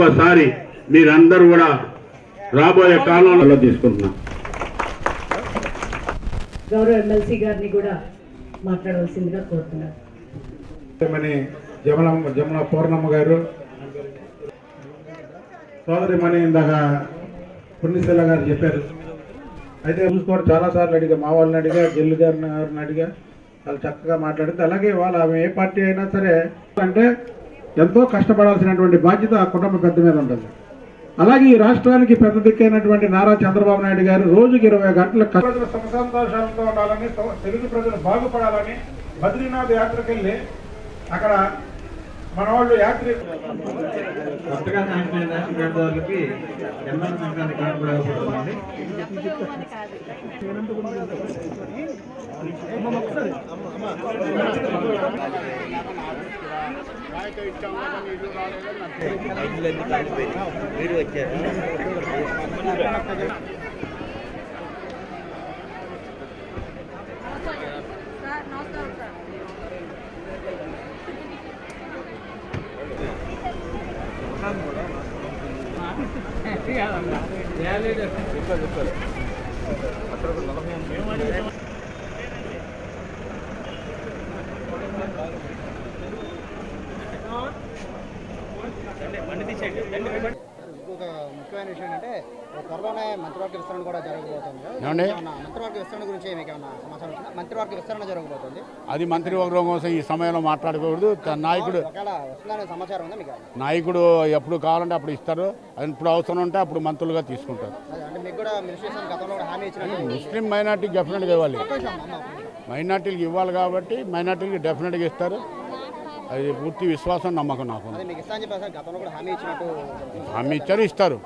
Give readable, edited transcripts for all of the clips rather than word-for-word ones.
ఒకసారి మీరందరూ కూడా రాబోయే కాలంలో తీసుకుంటున్నాం. గౌరవ ఎమ్మెల్సీ గారిని కూడా మాట్లాడవలసిందిగా కోరుతున్నారు. జమున పూర్ణమ్మ గారు, సోదరిమణి ఇందాక పుణ్యశీల గారు చెప్పారు. అయితే చూసుకోవడం చాలాసార్లు అడిగా, మా వాళ్ళని అడిగా, జల్లు గారిని అడిగా, వాళ్ళు చక్కగా మాట్లాడింది. అలాగే వాళ్ళు ఆమె ఏ పార్టీ అయినా సరే అంటే ఎంతో కష్టపడాల్సినటువంటి బాధ్యత ఆ కుటుంబ పెద్ద మీద ఉంటుంది. అలాగే ఈ రాష్ట్రానికి పెద్ద దిక్కైనటువంటి నారా చంద్రబాబు నాయుడు గారు రోజుకి 20 గంటలు ప్రజలు సుఖ సంతోషాలతో ఉండాలని, తెలుగు ప్రజలు బాగుపడాలని బద్రీనాథ్ యాత్రకు వెళ్ళి అక్కడ మన వాళ్ళు యాత్రి కొత్తగా సాంక్షన్ రేషన్ కార్డు వాళ్ళకి ఎమ్మెల్యే సంక్రాంతి కార్డు కూడా ఇవ్వబడుతుందండి. మీరు వచ్చారు ఇంకొక ముఖ్యమైన విషయం ఏంటంటే త్వరలోనే మంత్రివర్గ విస్తరణ కూడా జరగబోతుంది. మంత్రివర్గ విస్తరణ గురించి మీకు ఏమైనా సమాచారం వచ్చిందా? మంత్రివర్గ విస్తరణ జరగబోతుంది. అది మంత్రివర్గం కోసం ఈ సమయంలో మాట్లాడకూడదు. నాయకుడు ఒకవేళ వస్తుందనే సమాచారం ఉందా మీకు? నాయకుడు ఎప్పుడు కావాలంటే అప్పుడు ఇస్తారు. అది ఇప్పుడు అవసరం ఉంటే అప్పుడు మంత్రులుగా తీసుకుంటారు. అంటే మీకు కూడా మినిస్ట్రేషన్ గతంలో కూడా హామీ ఇచ్చినట్టు. ముస్లిం మైనార్టీకి డెఫినెట్గా ఇవ్వాలి. మైనార్టీలకు ఇవ్వాలి కాబట్టి మైనార్టీకి డెఫినెట్గా ఇస్తారు. అది పూర్తి విశ్వాసం, నమ్మకం నాకు. మీకు ఇస్తా అని చెప్పేసి గతంలో కూడా హామీ ఇచ్చినట్టు. హామీ ఇచ్చారు, ఇస్తారు.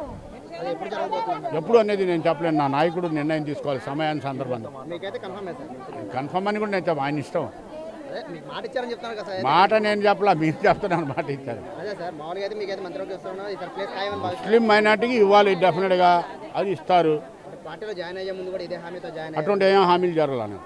అది ఎప్పుడు జరగబోతుంది? ఎప్పుడు అనేది నేను చెప్పలేను. నా నాయకుడు నిర్ణయం తీసుకోవాలి సమయాన్ని, సందర్భంగా. మీకైతే కన్ఫర్మ్ సార్? కన్ఫర్మ్ అని కూడా నేను చెప్పాను, ఆయన ఇష్టం. అదే మీకు మాట ఇచ్చారని చెప్తాను కదా సార్. మాట నేను చెప్పలా, మీరు చెప్తున్నాను మాట ఇచ్చారు. అదే సార్, మామూలుగా అయితే మీకైతే మంత్రివర్గ విస్తరణ ఇక్కడ ప్లేస్ ఖాయమని భావిస్తారు. ముస్లిం మైనార్టీకి ఇవ్వాలి డెఫినెట్గా, అది ఇస్తారు. పార్టీలో జాయిన్ అయ్యే ముందు కూడా ఇదే హామీతో జాయిన్ అటువంటి ఏం హామీలు జరగాలని